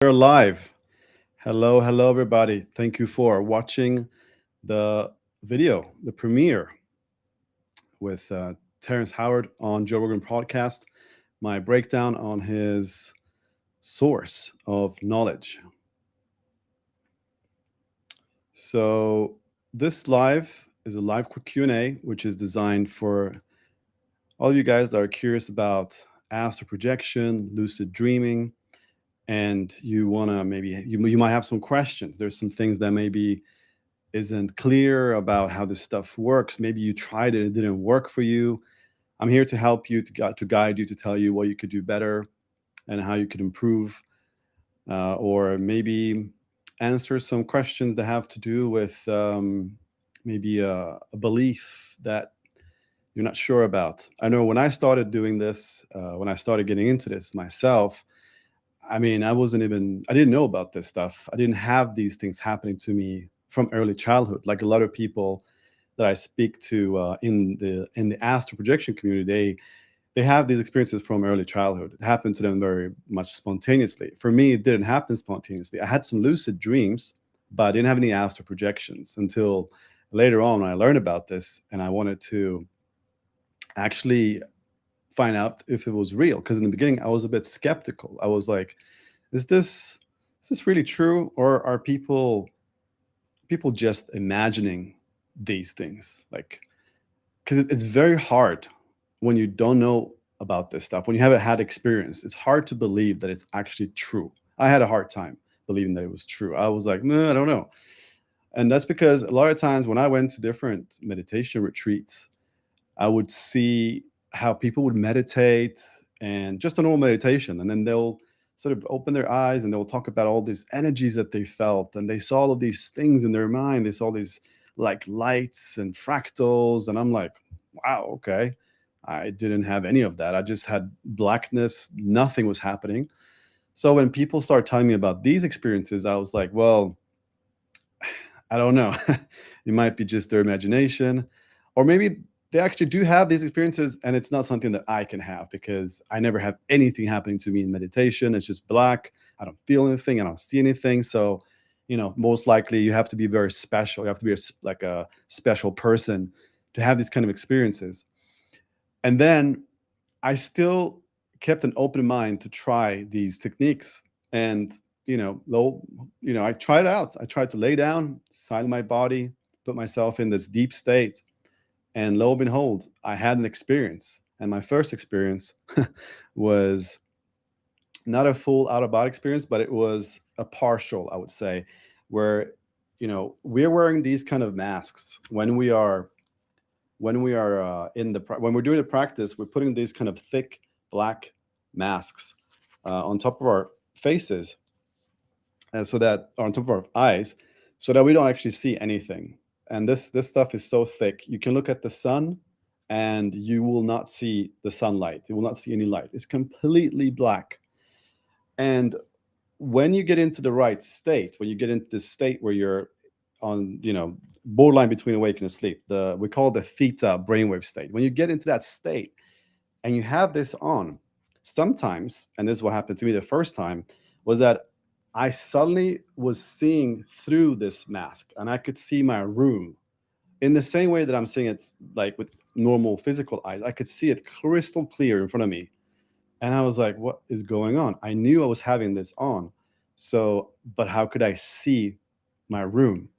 We're live. Hello, hello, everybody. Thank you for watching the video, the premiere with Terrence Howard on Joe Rogan podcast. My breakdown on his source of knowledge. So this live is a live quick Q&A, which is designed for all of you guys that are curious about astral projection, lucid dreaming, and you want to maybe you might have some questions. There's some things that maybe isn't clear about how this stuff works. Maybe you tried it, it didn't work for you. I'm here to help you, to guide you, to tell you what you could do better and how you could improve, or maybe answer some questions that have to do with maybe a belief that you're not sure about. I know when I started doing this, when I started getting into this myself, I mean, I didn't know about this stuff. I didn't have these things happening to me from early childhood. Like a lot of people that I speak to in the astral projection community, they have these experiences from early childhood. It happened to them very much spontaneously. For me, it didn't happen spontaneously. I had some lucid dreams, but I didn't have any astral projections until later on when I learned about this and I wanted to actually find out if it was real. Because in the beginning, I was a bit skeptical. I was like, is this really true, or are people just imagining these things? Like, because it's very hard when you don't know about this stuff, when you haven't had experience. It's hard to believe that it's actually true. I had a hard time believing that it was true. I was like, no, I don't know. And that's because a lot of times when I went to different meditation retreats, I would see how people would meditate and just a normal meditation, and then they'll sort of open their eyes and they'll talk about all these energies that they felt, and they saw all of these things in their mind. They saw these like lights and fractals, and I'm like, wow, okay. I didn't have any of that. I just had blackness. Nothing was happening. So when people start telling me about these experiences, I was like, well, I don't know. It might be just their imagination, or maybe they actually do have these experiences and it's not something that I can have because I never have anything happening to me in meditation. It's just black. I don't feel anything. I don't see anything. So, most likely you have to be very special. You have to be like a special person to have these kind of experiences. And then I still kept an open mind to try these techniques. And, I tried out. I tried to lay down, silence my body, put myself in this deep state. And lo and behold, I had an experience. And my first experience was not a full out of body experience, but it was a partial, I would say, where, we're wearing these kind of masks when we're doing the practice. We're putting these kind of thick black masks on top of our faces, and so that on top of our eyes, so that we don't actually see anything. And this stuff is so thick, you can look at the sun and you will not see the sunlight. You will not see any light. It's completely black. And when you get into the right state, when you get into this state where you're on, borderline between awake and asleep, we call it the theta brainwave state. When you get into that state and you have this on, sometimes, and this is what happened to me the first time, was that I suddenly was seeing through this mask and I could see my room in the same way that I'm seeing it like with normal physical eyes. I could see it crystal clear in front of me. And I was like, what is going on? I knew I was having this on. So, but how could I see my room?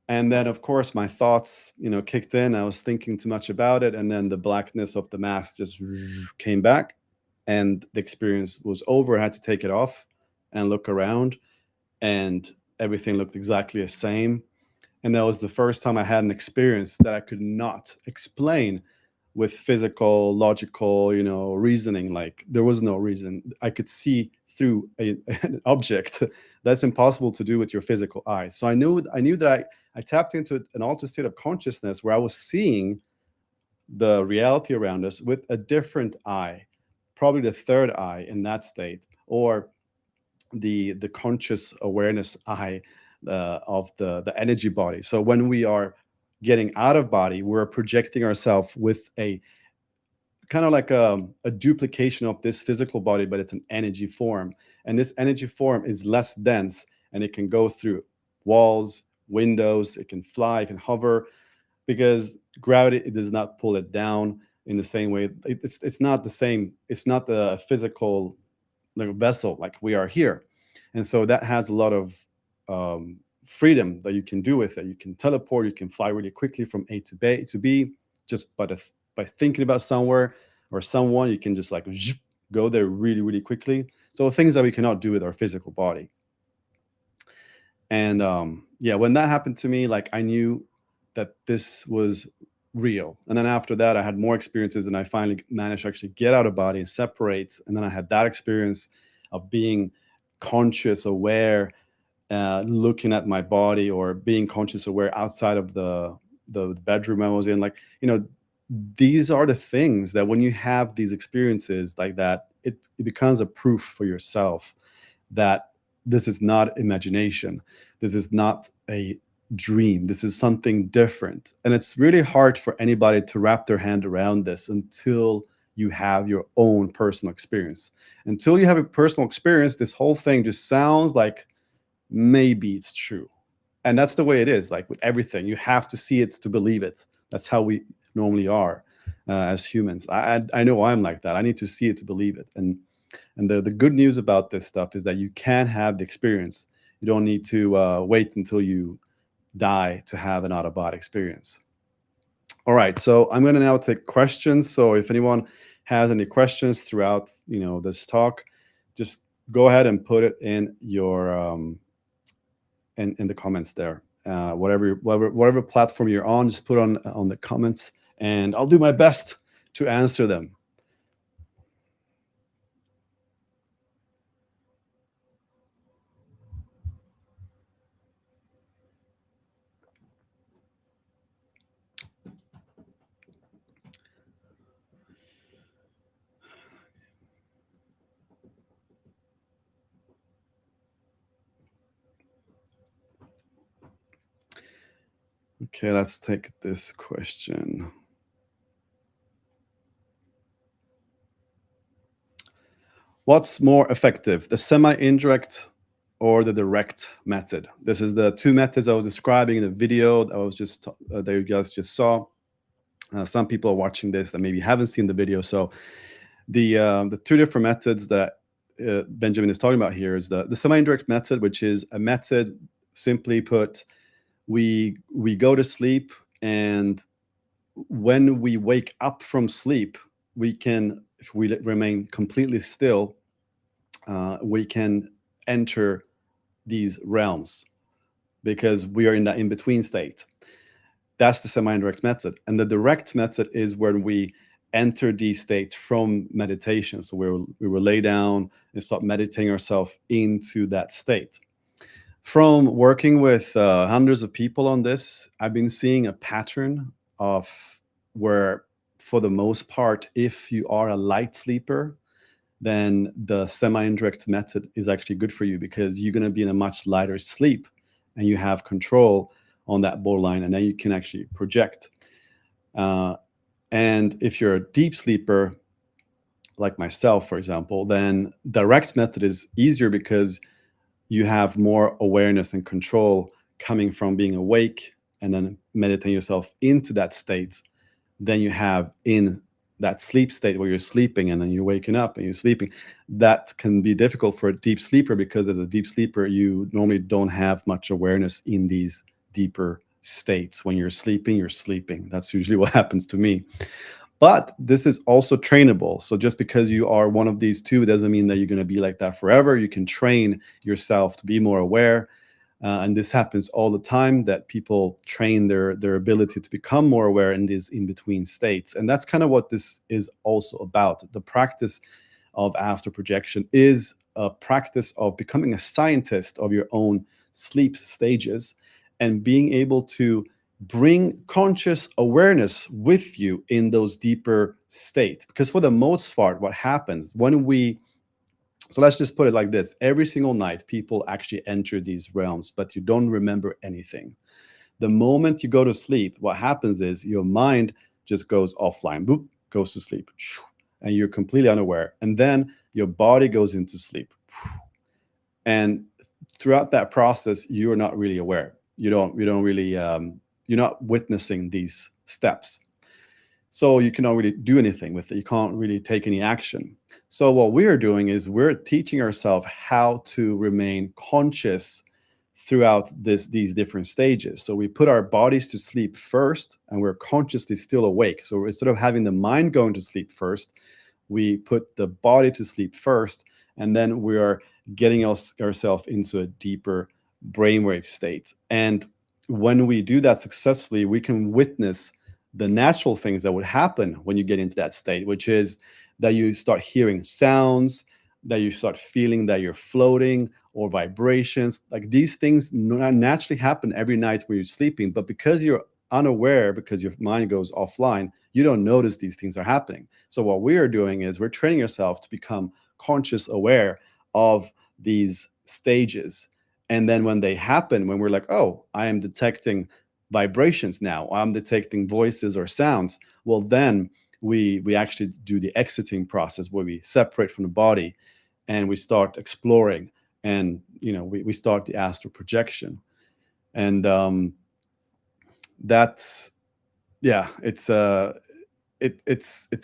And then, of course, my thoughts, kicked in. I was thinking too much about it. And then the blackness of the mask just came back and the experience was over. I had to take it off and look around, and everything looked exactly the same. And that was the first time I had an experience that I could not explain with physical, logical, reasoning. Like there was no reason. I could see through an object that's impossible to do with your physical eyes. So I knew that I tapped into an altered state of consciousness where I was seeing the reality around us with a different eye, probably the third eye in that state, or the conscious awareness eye of the energy body. So when we are getting out of body, we're projecting ourselves with a kind of like a duplication of this physical body, but it's an energy form. And this energy form is less dense, and it can go through walls, windows, it can fly, it can hover, because gravity, it does not pull it down in the same way. It's not the same. It's not the physical, like, vessel like we are here. And so that has a lot of freedom that you can do with it. You can teleport, you can fly really quickly from A to B, just by thinking about somewhere or someone. You can just like go there really, really quickly. So things that we cannot do with our physical body. And yeah, when that happened to me, like, I knew that this was real. And then after that, I had more experiences, and I finally managed to actually get out of body and separate. And then I had that experience of being conscious, aware, looking at my body, or being conscious, aware outside of the bedroom I was in. Like, these are the things that when you have these experiences like that, it becomes a proof for yourself that this is not imagination. This is not a dream. This is something different. And it's really hard for anybody to wrap their hand around this until you have your own personal experience. Until you have a personal experience, this whole thing just sounds like maybe it's true. And that's the way it is. Like with everything, you have to see it to believe it. That's how we normally are as humans. I know I'm like that. I need to see it to believe it. And the good news about this stuff is that you can have the experience. You don't need to wait until you die to have an out-of-body experience. All right, so I'm going to now take questions. So if anyone has any questions throughout, this talk, just go ahead and put it in your in the comments there. Whatever platform you're on, just put on the comments, and I'll do my best to answer them. Okay, let's take this question. What's more effective, the semi-indirect or the direct method? This is the two methods I was describing in the video that I was just that you guys just saw. Some people are watching this that maybe haven't seen the video. So the two different methods that Benjamin is talking about here is the semi-indirect method, which is a method, simply put, we go to sleep, and when we wake up from sleep, we can, if we remain completely still, we can enter these realms because we are in that in-between state. That's the semi-indirect method. And the direct method is when we enter these states from meditation. So we will lay down and start meditating ourselves into that state. From working with hundreds of people on this, I've been seeing a pattern of where, for the most part, if you are a light sleeper, then the semi-indirect method is actually good for you, because you're going to be in a much lighter sleep and you have control on that borderline, and then you can actually project. And if you're a deep sleeper, like myself, for example, then direct method is easier because you have more awareness and control coming from being awake and then meditating yourself into that state than you have in that sleep state where you're sleeping and then you're waking up and you're sleeping. That can be difficult for a deep sleeper, because as a deep sleeper, you normally don't have much awareness in these deeper states. When you're sleeping. That's usually what happens to me. But this is also trainable. So just because you are one of these two doesn't mean that you're going to be like that forever. You can train yourself to be more aware. And this happens all the time, that people train their ability to become more aware in these in-between states. And that's kind of what this is also about. The practice of astral projection is a practice of becoming a scientist of your own sleep stages and being able to bring conscious awareness with you in those deeper states. Because for the most part, what happens when so let's just put it like this. Every single night, people actually enter these realms, but you don't remember anything. The moment you go to sleep, what happens is your mind just goes offline. Boop. goes to sleep, and you're completely unaware. And then your body goes into sleep. And throughout that process, you're not really aware. You don't really, you're not witnessing these steps. So you cannot really do anything with it. You can't really take any action. So what we're doing is we're teaching ourselves how to remain conscious throughout these different stages. So we put our bodies to sleep first, and we're consciously still awake. So instead of having the mind going to sleep first, we put the body to sleep first, and then we are getting ourselves into a deeper brainwave state. And when we do that successfully, we can witness the natural things that would happen when you get into that state, which is that you start hearing sounds, that you start feeling that you're floating, or vibrations. Like these things naturally happen every night when you're sleeping, but because you're unaware, because your mind goes offline, you don't notice these things are happening. So what we are doing is we're training ourselves to become conscious aware of these stages. And then when they happen, when we're like, oh, I am detecting vibrations now, I'm detecting voices or sounds, well, then we actually do the exiting process where we separate from the body and we start exploring, and we start the astral projection. And that's, yeah, it's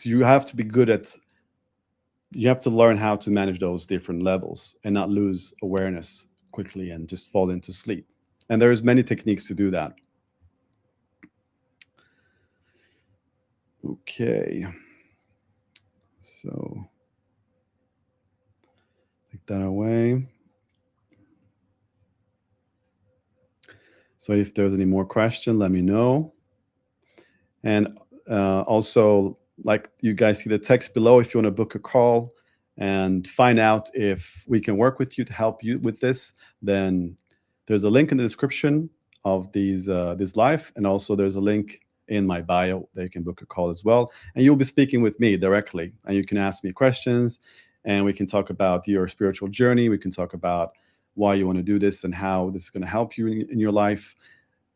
you have to be good at, you have to learn how to manage those different levels and not lose awareness quickly and just fall into sleep. And there's many techniques to do that. Okay, so take that away. So if there's any more question, let me know. And also, like, you guys see the text below if you want to book a call and find out if we can work with you to help you with this, then there's a link in the description of this live, and also there's a link in my bio that you can book a call as well. And you'll be speaking with me directly, and you can ask me questions, and we can talk about your spiritual journey. We can talk about why you want to do this and how this is going to help you in your life,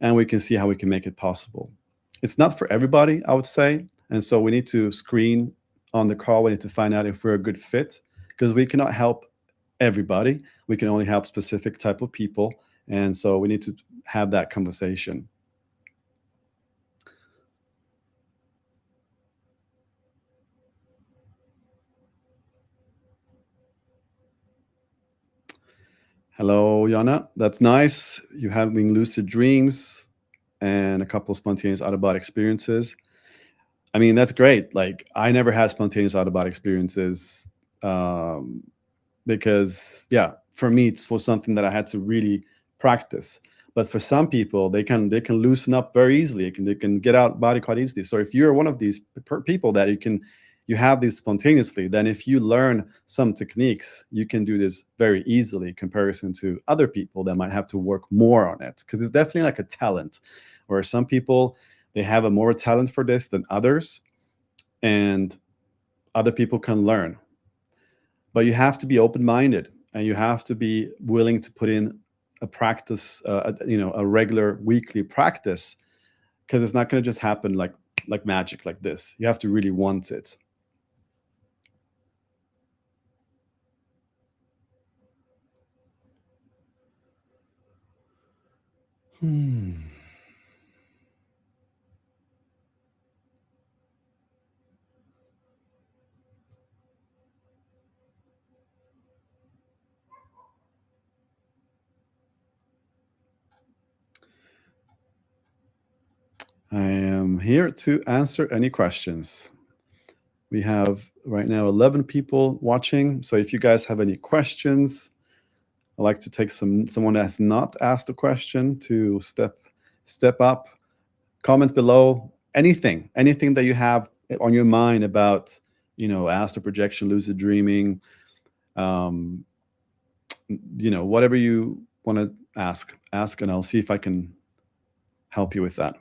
and we can see how we can make it possible. It's not for everybody, I would say. And so we need to screen on the call. We need to find out if we're a good fit, because we cannot help everybody. We can only help specific type of people. And so we need to have that conversation. Hello, Jana. That's nice. You having lucid dreams and a couple of spontaneous out of body experiences. I mean, that's great. Like, I never had spontaneous out of body experiences, um, because, yeah, for me, it was something that I had to really practice. But for some people, they can loosen up very easily. They can get out body quite easily. So if you're one of these people that you have these spontaneously, then if you learn some techniques, you can do this very easily in comparison to other people that might have to work more on it, because it's definitely like a talent, where some people, they have a more talent for this than others, and other people can learn. But you have to be open-minded, and you have to be willing to put in a practice, a regular weekly practice, because it's not going to just happen like magic like this. You have to really want it. Hmm. I am here to answer any questions. We have right now 11 people watching. So if you guys have any questions, I'd like to take someone that has not asked a question to step up. Comment below anything that you have on your mind about, astral projection, lucid dreaming, um, whatever you want to ask, and I'll see if I can help you with that.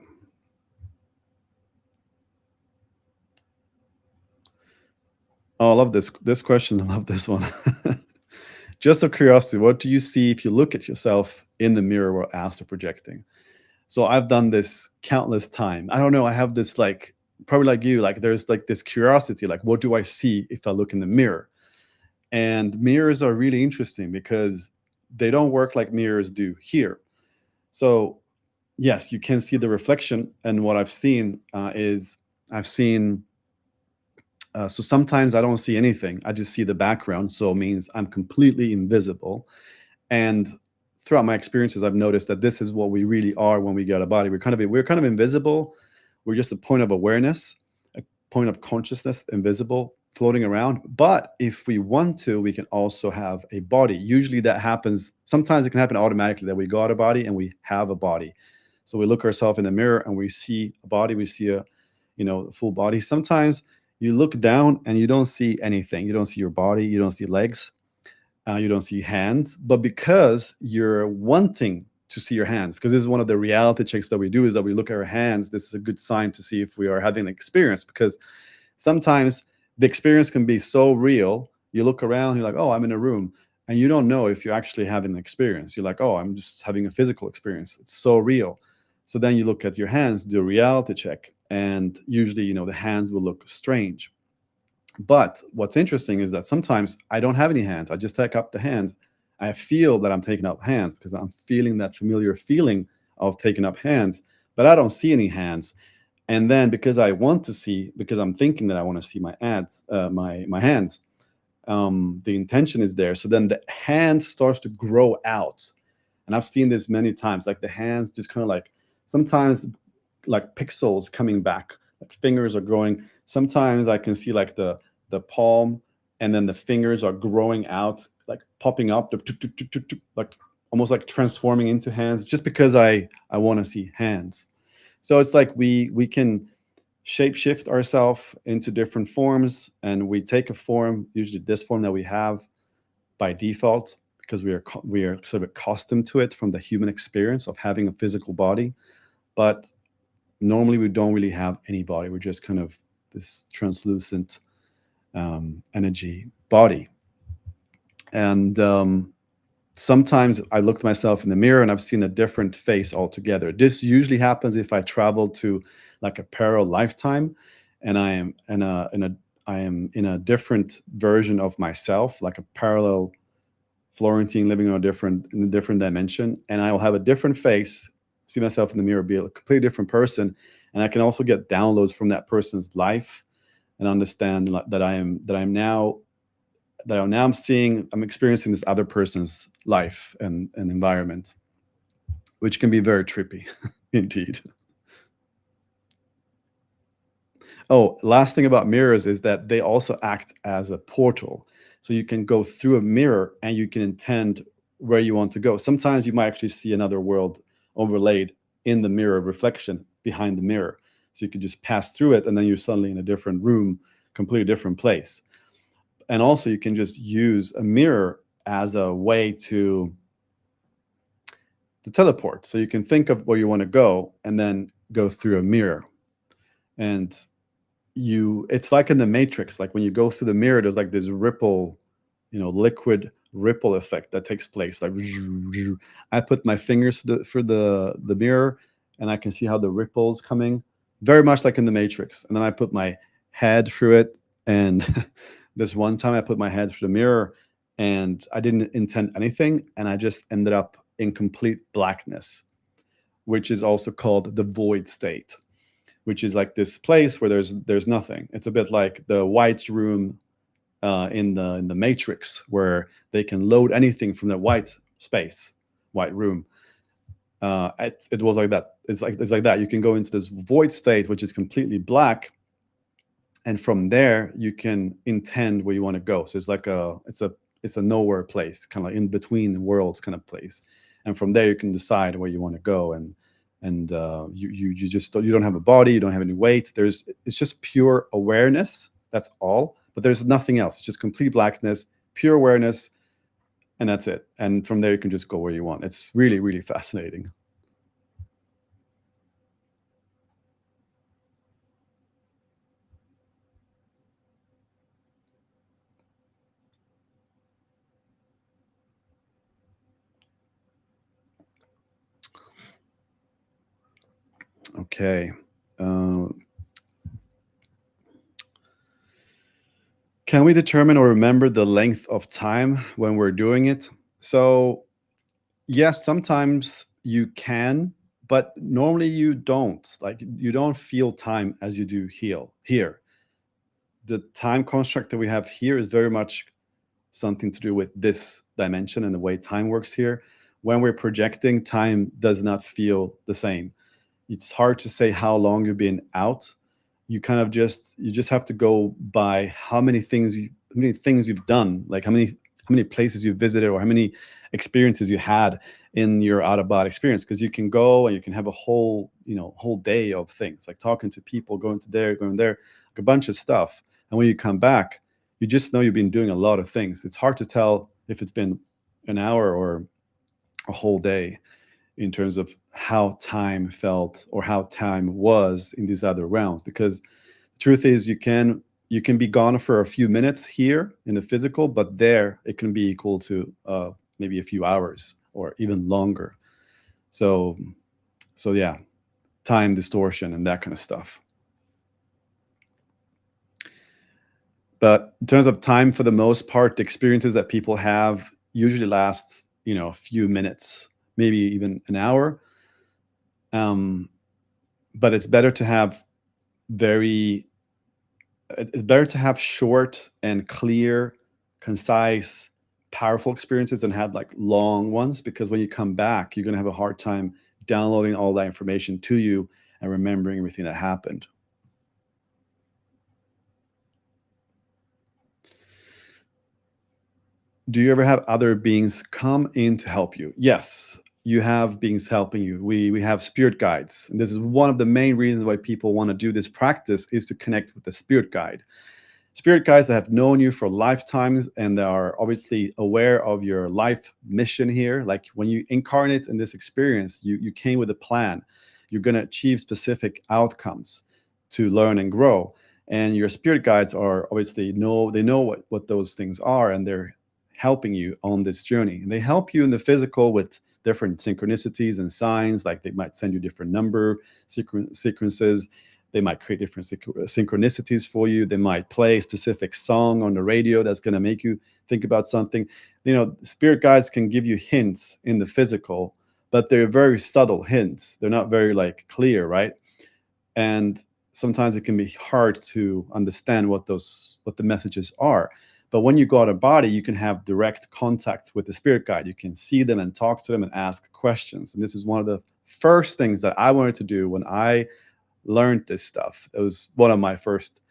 Oh, I love this question. I love this one. Just of curiosity, what do you see if you look at yourself in the mirror while astral projecting? So I've done this countless time. I don't know. I have this like probably like you, like there's like this curiosity, like what do I see if I look in the mirror? And mirrors are really interesting because they don't work like mirrors do here. So yes, you can see the reflection. And what I've seen is I've seen so sometimes I don't see anything. I just see the background. So it means I'm completely invisible. And throughout my experiences, I've noticed that this is what we really are when we get out of body. We're kind of invisible. We're just a point of awareness, a point of consciousness, invisible, floating around. But if we want to, we can also have a body. Usually that happens. Sometimes it can happen automatically that we go out of body and we have a body. So we look ourselves in the mirror and we see a body. We see a full body. Sometimes you look down and you don't see anything. You don't see your body. You don't see legs, you don't see hands, but because you're wanting to see your hands, because this is one of the reality checks that we do, is that we look at our hands. This is a good sign to see if we are having an experience, because sometimes the experience can be so real. You look around, you're like, oh, I'm in a room, and you don't know if you're actually having an experience. You're like, oh, I'm just having a physical experience. It's so real. So then you look at your hands, do a reality check, and usually, the hands will look strange. But what's interesting is that sometimes I don't have any hands. I just take up the hands. I feel that I'm taking up hands because I'm feeling that familiar feeling of taking up hands, but I don't see any hands. And then because I want to see, because I'm thinking that I want to see my hands, the intention is there. So then the hand starts to grow out, and I've seen this many times. Like the hands just kind of like sometimes like pixels coming back, like fingers are growing. Sometimes I can see like the palm, and then the fingers are growing out, like popping up, like almost like transforming into hands, just because I want to see hands. So it's like we can shape shift ourselves into different forms, and we take a form, usually this form that we have by default, because we are sort of accustomed to it from the human experience of having a physical body. But normally we don't really have any body. We're just kind of this translucent energy body. And sometimes I look at myself in the mirror and I've seen a different face altogether. This usually happens if I travel to like a parallel lifetime, and I am in a different version of myself, like a parallel Florentine living in a different dimension, and I will have a different face, see myself in the mirror, be a completely different person, and I can also get downloads from that person's life and understand that I'm seeing, I'm experiencing this other person's life and environment, which can be very trippy, indeed. Oh, last thing about mirrors is that they also act as a portal. So you can go through a mirror and you can intend where you want to go. Sometimes you might actually see another world overlaid in the mirror reflection behind the mirror. So you can just pass through it and then you're suddenly in a different room, completely different place. And also you can just use a mirror as a way to teleport. So you can think of where you want to go and then go through a mirror. And it's like in the Matrix, like when you go through the mirror, there's like this ripple, liquid ripple effect that takes place. Like I put my fingers for the mirror, and I can see how the ripples coming, very much like in the Matrix. And then I put my head through it, and this one time I put my head through the mirror, and I didn't intend anything, and I just ended up in complete blackness, which is also called the void state, which is like this place where there's nothing. It's a bit like the white room in the Matrix, where they can load anything from the white room. It was like that. It's like that. You can go into this void state, which is completely black, and from there you can intend where you want to go. So it's a nowhere place, kind of like in between worlds kind of place, and from there you can decide where you want to go. And you don't have a body, you don't have any weight. It's just pure awareness. That's all. But there's nothing else. It's just complete blackness, pure awareness, and that's it. And from there you can just go where you want. It's really, really fascinating. Okay. Uh, Can we determine or remember the length of time when we're doing it? So, yes, sometimes you can, but normally you don't. Like, you don't feel time as you do heal here. The time construct that we have here is very much something to do with this dimension and the way time works here. When we're projecting, time does not feel the same. It's hard to say how long you've been out. You just have to go by how many things you've done, like how many places you've visited, or how many experiences you had in your out of body experience. Because you can go and you can have a whole day of things, like talking to people, going there, like a bunch of stuff. And when you come back, you just know you've been doing a lot of things. It's hard to tell if it's been an hour or a whole day in terms of how time felt or how time was in these other realms. Because the truth is, you can be gone for a few minutes here in the physical, but there it can be equal to maybe a few hours or even longer. So yeah, time distortion and that kind of stuff. But in terms of time, for the most part, the experiences that people have usually last, a few minutes, maybe even an hour. Um, but very it's better to have short and clear, concise, powerful experiences than have like long ones, because when you come back, you're going to have a hard time downloading all that information to you and remembering everything that happened. Do you ever have other beings come in to help you? Yes, you have beings helping you. We have spirit guides, and this is one of the main reasons why people want to do this practice, is to connect with the spirit guide. Spirit guides that have known you for lifetimes and are obviously aware of your life mission here. Like, when you incarnate in this experience, you came with a plan. You're going to achieve specific outcomes to learn and grow. And your spirit guides are obviously know what those things are, and they're helping you on this journey. And they help you in the physical with different synchronicities and signs. Like, they might send you different number sequences. They might create different synchronicities for you. They might play a specific song on the radio that's going to make you think about something. Spirit guides can give you hints in the physical, but they're very subtle hints. They're not very like clear, right? And sometimes it can be hard to understand what the messages are. But when you go out of body, you can have direct contact with the spirit guide. You can see them and talk to them and ask questions. And this is one of the first things that I wanted to do when I learned this stuff. It was one of my first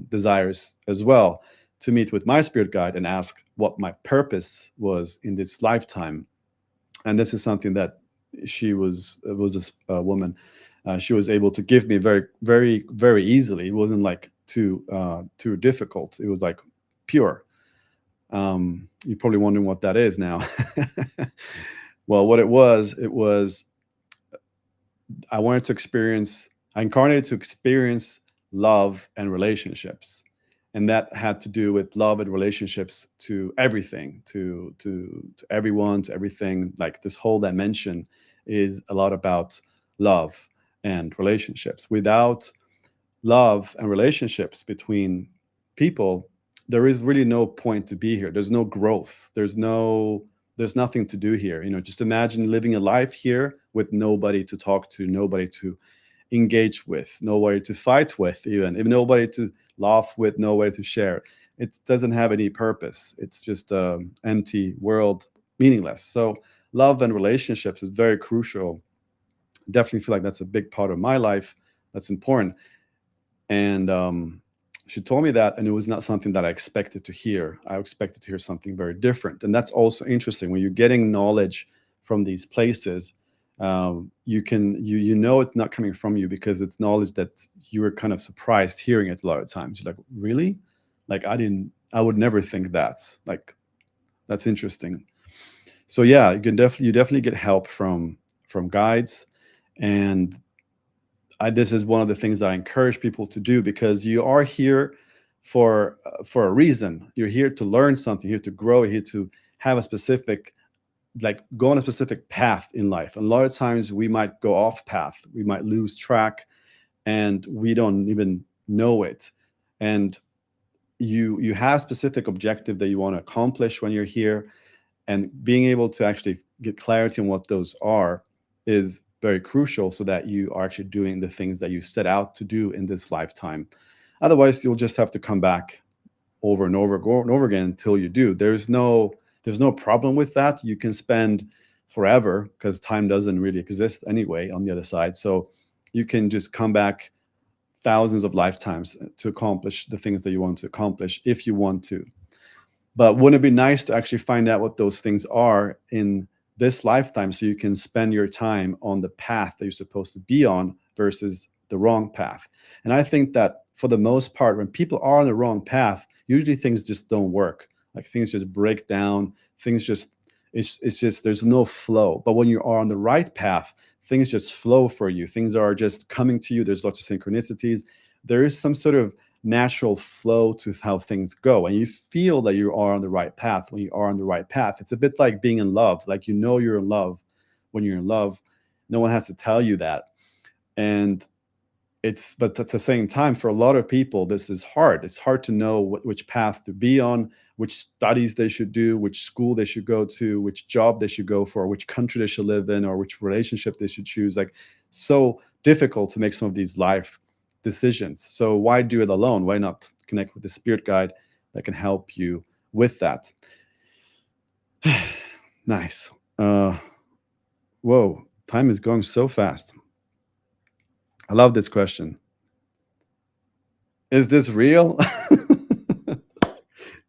desires as well, to meet with my spirit guide and ask what my purpose was in this lifetime. And this is something that a woman. She was able to give me very, very, very easily. It wasn't like too difficult. It was like pure. You're probably wondering what that is now. Well, what it was I incarnated to experience love and relationships. And that had to do with love and relationships to everything, to everyone, to everything. Like, this whole dimension is a lot about love and relationships. Without love and relationships between people, there is really no point to be here. There's no growth. There's nothing to do here. Just imagine living a life here with nobody to talk to, nobody to engage with, nobody to fight with, even if nobody to laugh with, nobody to share. It doesn't have any purpose. It's just an empty world, meaningless. So love and relationships is very crucial. Definitely feel like that's a big part of my life. That's important. And she told me that, and it was not something that I expected to hear. I expected to hear something very different. And that's also interesting. When you're getting knowledge from these places, you know it's not coming from you, because it's knowledge that you were kind of surprised hearing it a lot of times. You're like, really? Like, I would never think that. Like, that's interesting. So yeah, you definitely get help from guides. And this is one of the things that I encourage people to do, because you are here for a reason. You're here to learn something, here to grow, here to have a specific, like, go on a specific path in life. And a lot of times we might go off path, we might lose track, and we don't even know it. And you have specific objective that you want to accomplish when you're here, and being able to actually get clarity on what those are is very crucial, so that you are actually doing the things that you set out to do in this lifetime. Otherwise, you'll just have to come back over and over and over again until you do. There's no problem with that. You can spend forever, because time doesn't really exist anyway on the other side. So you can just come back thousands of lifetimes to accomplish the things that you want to accomplish if you want to. But wouldn't it be nice to actually find out what those things are in this lifetime, so you can spend your time on the path that you're supposed to be on versus the wrong path? And I think that for the most part, when people are on the wrong path, usually things just don't work. Like things just break down. Things just it's just there's no flow. But when you are on the right path, things just flow for you. Things are just coming to you. There's lots of synchronicities. There is some sort of natural flow to how things go, and you feel that you are on the right path when you are on the right path. It's a bit like being in love. Like, you're in love when you're in love. No one has to tell you that. And but at the same time, for a lot of people, this is hard. It's hard to know which path to be on, which studies they should do, which school they should go to, which job they should go for, which country they should live in, or which relationship they should choose. Like, so difficult to make some of these life decisions. So why do it alone? Why not connect with the spirit guide that can help you with that? Nice. Whoa, time is going so fast. I love this question. Is this real?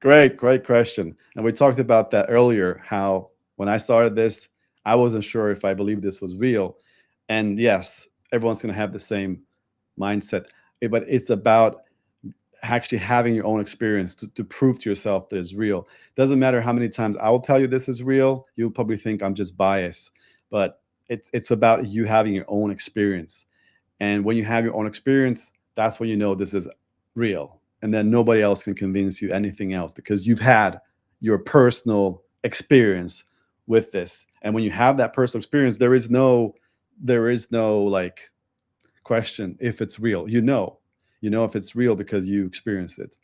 Great question. And we talked about that earlier, how when I started this, I wasn't sure if I believed this was real. And yes, everyone's going to have the same mindset. But it's about actually having your own experience to prove to yourself that it's real. Doesn't matter how many times I will tell you this is real, you'll probably think I'm just biased. But it's about you having your own experience. And when you have your own experience, that's when you know this is real. And then nobody else can convince you anything else, because you've had your personal experience with this. And when you have that personal experience, there is no like question if it's real. You know if it's real because you experienced it.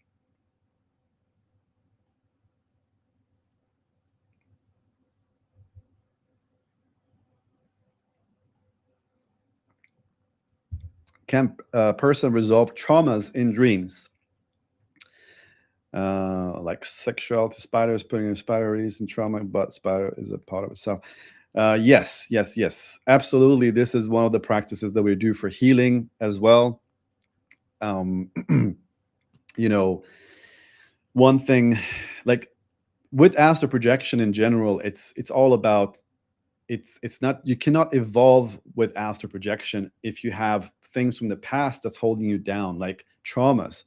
Can a person resolve traumas in dreams? Like sexuality, spiders, putting in spider in trauma, but spider is a part of itself. Yes, absolutely. This is one of the practices that we do for healing as well. Um, you know, one thing, like with astral projection in general, it's all about it's not, you cannot evolve with astral projection if you have things from the past that's holding you down, like traumas,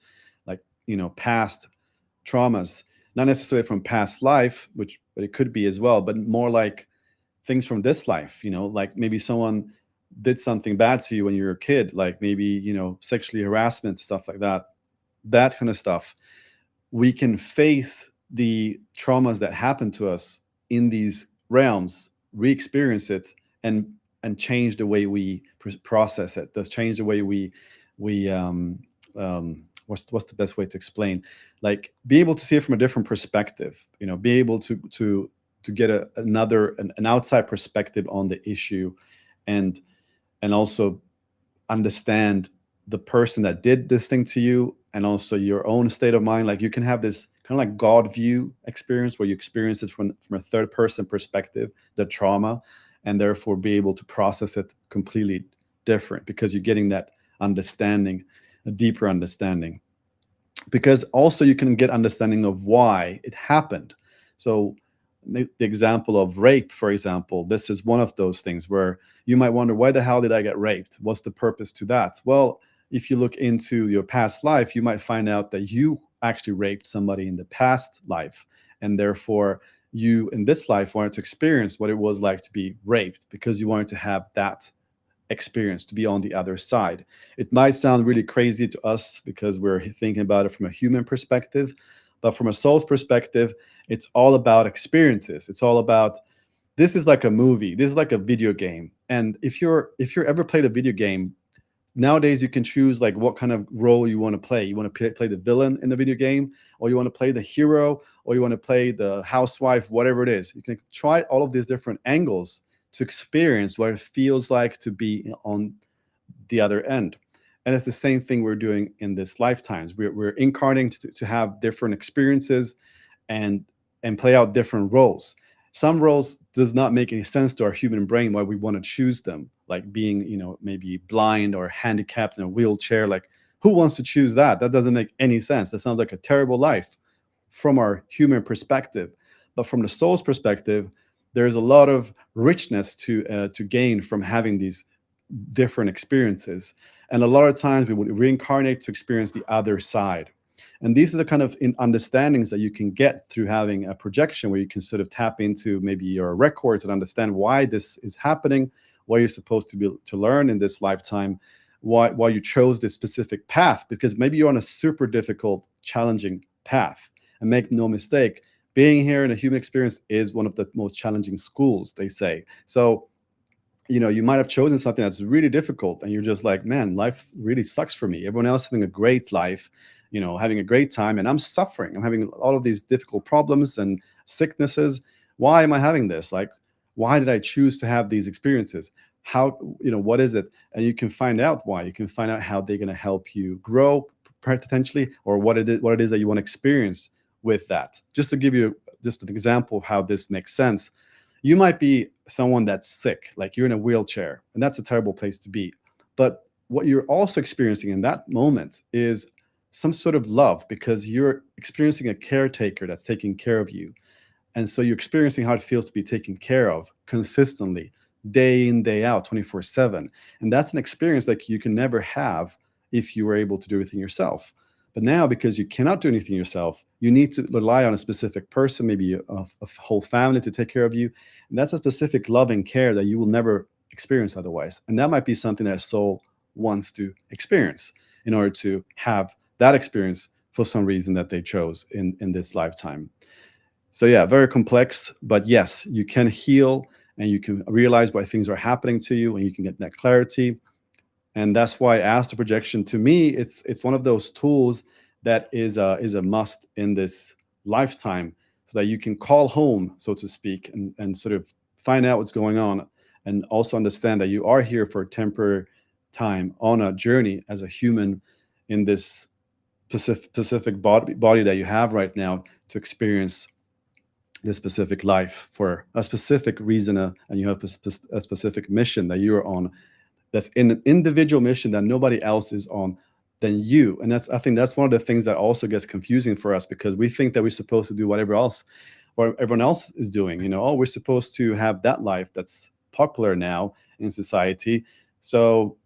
like past traumas, not necessarily from past life, but it could be as well, but more like things from this life, like maybe someone did something bad to you when you were a kid, like maybe sexually harassment, stuff like that, that kind of stuff. We can face the traumas that happen to us in these realms, re-experience it, and change the way we process it. Does change the way we what's the best way to explain? Like, be able to see it from a different perspective. Be able to get an outside perspective on the issue, and also understand the person that did this thing to you, and also your own state of mind. Like, you can have this kind of like God view experience, where you experience it from a third person perspective, the trauma, and therefore be able to process it completely different, because you're getting that understanding, a deeper understanding. Because also you can get understanding of why it happened. So the example of rape, for example, this is one of those things where you might wonder, why the hell did I get raped? What's the purpose to that? Well, if you look into your past life, you might find out that you actually raped somebody in the past life, and therefore you in this life wanted to experience what it was like to be raped, because you wanted to have that experience, to be on the other side. It might sound really crazy to us because we're thinking about it from a human perspective, but from a soul's perspective, it's all about experiences. It's all about, this is like a movie, this is like a video game. And if you're ever played a video game, nowadays you can choose like what kind of role you want to play. You want to play the villain in the video game, or you want to play the hero, or you want to play the housewife, whatever it is. You can try all of these different angles to experience what it feels like to be on the other end. And it's the same thing we're doing in this lifetimes. We're incarnating to have different experiences and play out different roles. Some roles does not make any sense to our human brain why we want to choose them, like being, maybe blind or handicapped in a wheelchair. Like, who wants to choose that? That doesn't make any sense. That sounds like a terrible life from our human perspective. But from the soul's perspective, there's a lot of richness to gain from having these different experiences. And a lot of times we would reincarnate to experience the other side. And these are the kind of understandings that you can get through having a projection, where you can sort of tap into maybe your records and understand why this is happening, what you're supposed to learn in this lifetime, why you chose this specific path, because maybe you're on a super difficult, challenging path. And make no mistake, being here in a human experience is one of the most challenging schools, they say. So, you might have chosen something that's really difficult, and you're just like, man, life really sucks for me. Everyone else having a great life, having a great time, and I'm suffering. I'm having all of these difficult problems and sicknesses. Why am I having this? Like, why did I choose to have these experiences? How, what is it? And you can find out why. You can find out how they're going to help you grow potentially, or what it is that you want to experience with that. Just to give you just an example of how this makes sense. You might be someone that's sick, like you're in a wheelchair, and that's a terrible place to be. But what you're also experiencing in that moment is some sort of love, because you're experiencing a caretaker that's taking care of you. And so you're experiencing how it feels to be taken care of consistently, day in, day out, 24/7. And that's an experience that you can never have if you were able to do everything yourself. But now, because you cannot do anything yourself, you need to rely on a specific person, maybe a whole family, to take care of you. And that's a specific love and care that you will never experience otherwise. And that might be something that a soul wants to experience in order to have that experience for some reason that they chose in this lifetime. So yeah, very complex, but yes, you can heal, and you can realize why things are happening to you, and you can get that clarity. And that's why astral projection, to me, it's one of those tools that is a must in this lifetime, so that you can call home, so to speak, and sort of find out what's going on, and also understand that you are here for a temporary time on a journey as a human in this specific body that you have right now, to experience this specific life for a specific reason, and you have a specific mission that you're on, that's in an individual mission that nobody else is on than you. And I think that's one of the things that also gets confusing for us, because we think that we're supposed to do whatever else or everyone else is doing. Oh, we're supposed to have that life that's popular now in society. So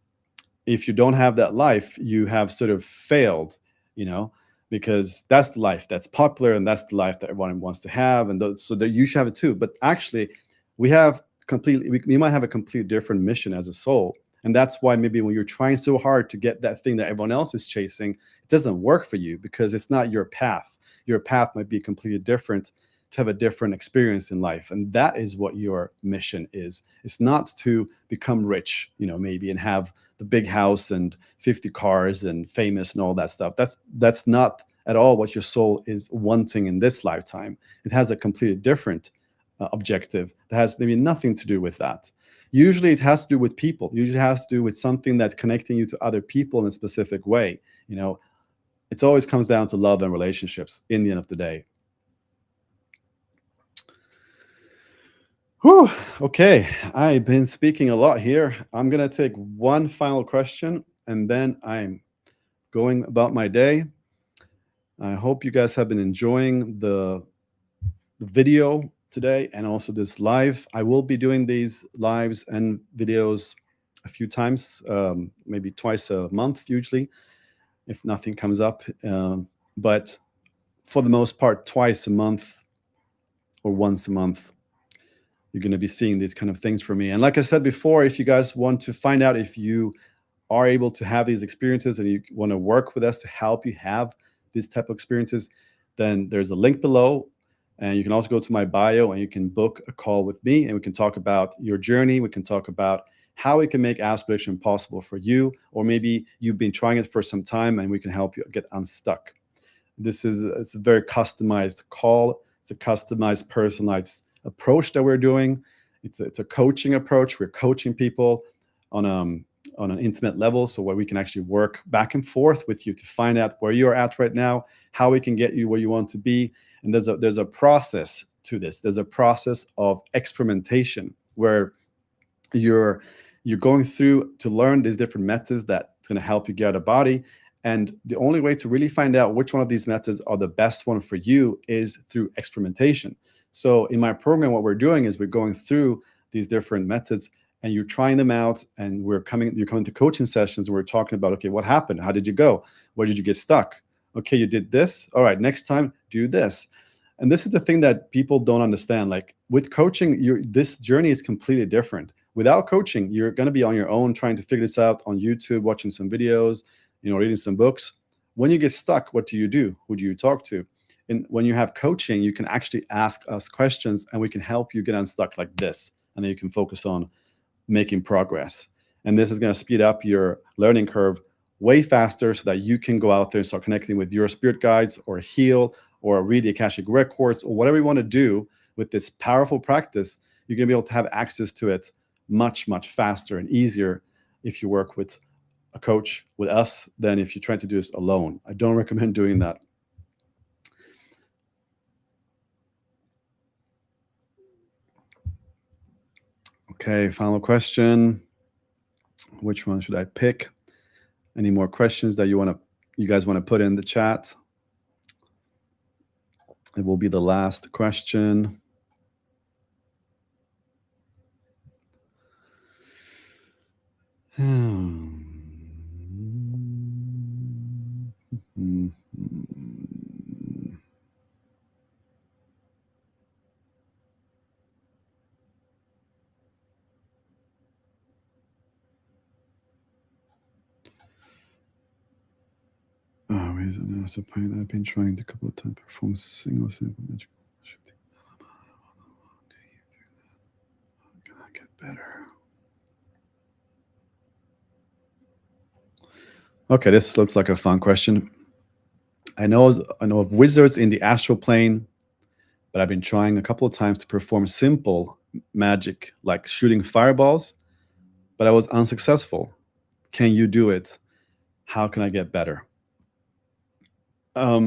if you don't have that life, you have sort of failed, you know, because that's the life that's popular, and that's the life that everyone wants to have, and so that you should have it too. But actually, we might have a completely different mission as a soul. And that's why maybe when you're trying so hard to get that thing that everyone else is chasing, it doesn't work for you, because it's not your path. Your path might be completely different, to have a different experience in life. And that is what your mission is. It's not to become rich, maybe, and have the big house and 50 cars and famous and all that stuff. That's not at all what your soul is wanting in this lifetime. It has a completely different objective that has maybe nothing to do with that. Usually it has to do with people. Usually it has to do with something that's connecting you to other people in a specific way. It always comes down to love and relationships in the end of the day. Whew. Okay, I've been speaking a lot here. I'm going to take one final question, and then I'm going about my day. I hope you guys have been enjoying the video today, and also this live. I will be doing these lives and videos a few times, maybe twice a month usually, if nothing comes up. But for the most part, twice a month or once a month, you're going to be seeing these kind of things from me. And like I said before, if you guys want to find out if you are able to have these experiences, and you want to work with us to help you have these type of experiences, then there's a link below. And you can also go to my bio, and you can book a call with me, and we can talk about your journey. We can talk about how we can make astral projection possible for you, or maybe you've been trying it for some time and we can help you get unstuck. It's a very customized call. It's a customized, personalized approach that we're doing. It's a coaching approach. We're coaching people on an intimate level, so where we can actually work back and forth with you to find out where you're at right now, how we can get you where you want to be. And there's a process to this. There's a process of experimentation where you're going through to learn these different methods that's going to help you get out of body. And the only way to really find out which one of these methods are the best one for you is through experimentation. So in my program, what we're doing is we're going through these different methods and you're trying them out, and you're coming to coaching sessions and we're talking about, okay, what happened? How did you go? Where did you get stuck? Okay, you did this. All right, next time do this. And this is the thing that people don't understand. Like with coaching, this journey is completely different. Without coaching, you're going to be on your own trying to figure this out on YouTube, watching some videos, reading some books. When you get stuck, what do? Who do you talk to? And when you have coaching, you can actually ask us questions and we can help you get unstuck like this. And then you can focus on making progress. And this is going to speed up your learning curve way faster so that you can go out there and start connecting with your spirit guides or heal or read the Akashic records or whatever you want to do with this powerful practice. You're going to be able to have access to it much, much faster and easier if you work with a coach, with us, than if you try to do this alone. I don't recommend doing that. Okay, final question. Which one should I pick? Any more questions that you guys want to put in the chat? It will be the last question. Reason also point I've been trying to a couple of times perform single simple magical. How can I get better? Okay, this looks like a fun question. I know of wizards in the astral plane, but I've been trying a couple of times to perform simple magic like shooting fireballs, but I was unsuccessful. Can you do it? How can I get better? I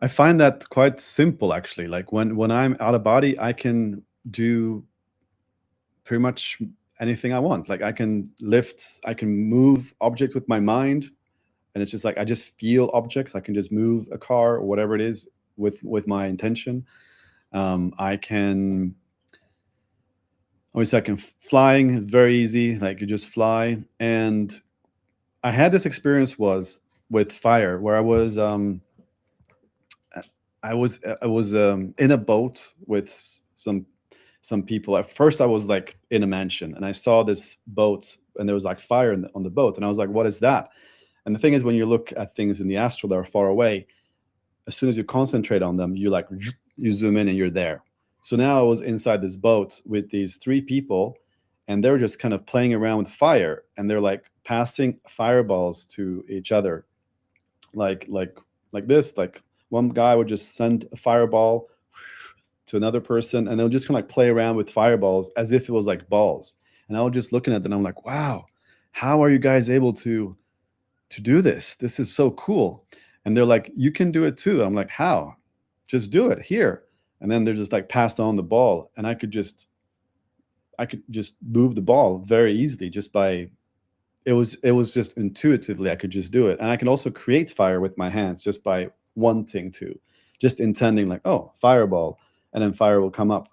find that quite simple, actually. Like when I'm out of body, I can do pretty much anything I want. Like I can move objects with my mind, and it's just like I just feel objects. I can just move a car or whatever it is with my intention. I can. Obviously, I can flying is very easy. Like you just fly, and I had this experience was with fire where I was in a boat with some people. At first, I was like in a mansion, and I saw this boat, and there was like fire on the boat, and I was like, "What is that?" And the thing is, when you look at things in the astral that are far away, as soon as you concentrate on them, you zoom in and you're there. So now I was inside this boat with these three people, and they're just kind of playing around with fire, and they're like passing fireballs to each other, like this. Like one guy would just send a fireball to another person, and they'll just kind of like play around with fireballs as if it was like balls. And I was just looking at them, and I'm like, wow, how are you guys able to do this? This is so cool. And they're like, you can do it too. I'm like, how? Just do it here. And then they're just like passed on the ball, and I could just move the ball very easily just by it was just intuitively I could just do it. And I can also create fire with my hands just by wanting to, just intending like, oh, fireball, and then fire will come up.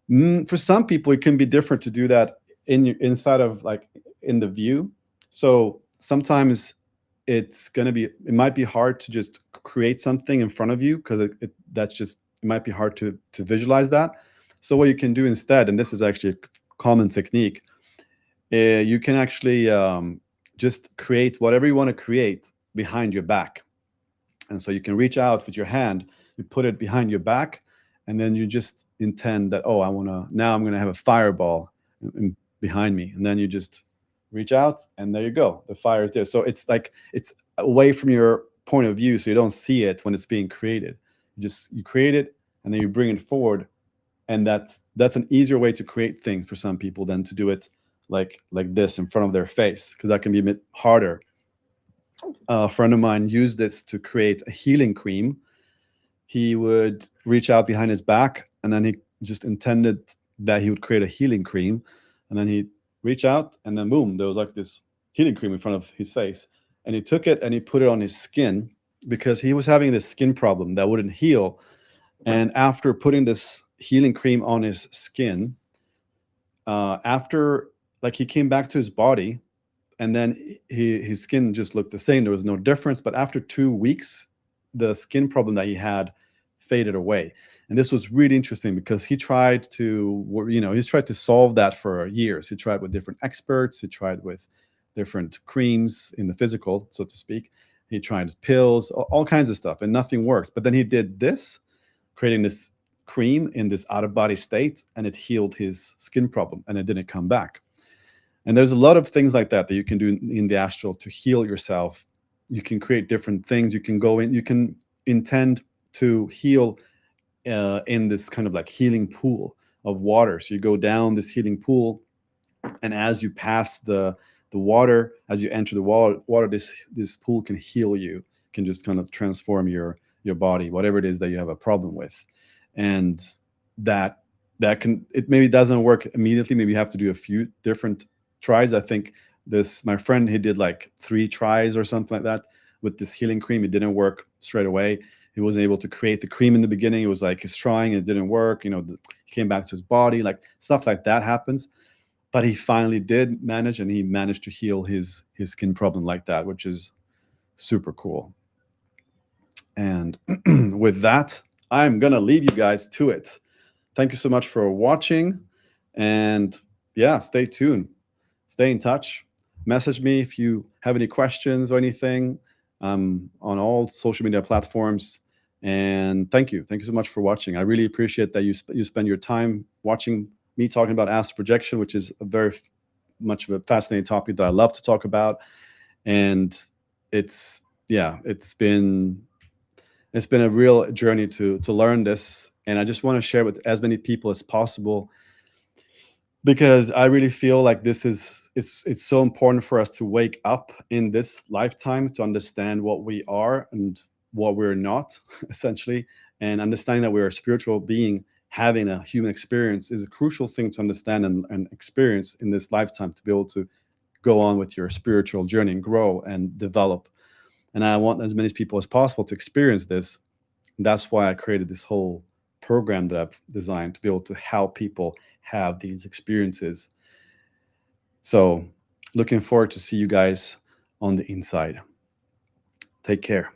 For some people, it can be different to do that inside of like in the view. So sometimes it might be hard to just create something in front of you because it might be hard to visualize that. So what you can do instead, and this is actually a common technique, you can actually just create whatever you want to create behind your back. And so you can reach out with your hand, you put it behind your back, and then you just intend that, oh, I'm going to have a fireball behind me, and then you just reach out, and there you go. The fire is there. So it's like it's away from your point of view, so you don't see it when it's being created. You create it, and then you bring it forward, and that's an easier way to create things for some people than to do it like this in front of their face, because that can be a bit harder. A friend of mine used this to create a healing cream. He would reach out behind his back, and then he just intended that he would create a healing cream, and then he'd reach out, and then boom, there was like this healing cream in front of his face, and he took it and he put it on his skin because he was having this skin problem that wouldn't heal. And after putting this healing cream on his skin, after like he came back to his body, and then his skin just looked the same. There was no difference. But after 2 weeks, the skin problem that he had faded away. And this was really interesting because he's tried to solve that for years. He tried with different experts. He tried with different creams in the physical, so to speak. He tried pills, all kinds of stuff, and nothing worked. But then he did this, creating this cream in this out-of-body state, and it healed his skin problem, and it didn't come back. And there's a lot of things like that you can do in the astral to heal yourself. You can create different things. You can go in, you can intend to heal in this kind of like healing pool of water. So you go down this healing pool, and as you pass the water, as you enter the water, this pool can heal you, can just kind of transform your body, whatever it is that you have a problem with. And that can, it maybe doesn't work immediately. Maybe you have to do a few different tries. I think my friend, he did like 3 tries or something like that with this healing cream. It didn't work straight away. He wasn't able to create the cream in the beginning. It was like he's trying, it didn't work. He came back to his body, like stuff like that happens. But he finally did manage, and he managed to heal his skin problem like that, which is super cool. And with that, I'm gonna leave you guys to it. Thank you so much for watching, and yeah, stay tuned, stay in touch, message me if you have any questions or anything. I'm on all social media platforms, and thank you so much for watching. I really appreciate that you spend your time watching me talking about astral projection, which is a very much of a fascinating topic that I love to talk about. And it's been a real journey to learn this, and I just want to share with as many people as possible, because I really feel like it's so important for us to wake up in this lifetime to understand what we are and what we're not, essentially. And understanding that we're a spiritual being having a human experience is a crucial thing to understand and experience in this lifetime, to be able to go on with your spiritual journey and grow and develop. And I want as many people as possible to experience this. And that's why I created this whole program that I've designed, to be able to help people have these experiences. So looking forward to see you guys on the inside. Take care.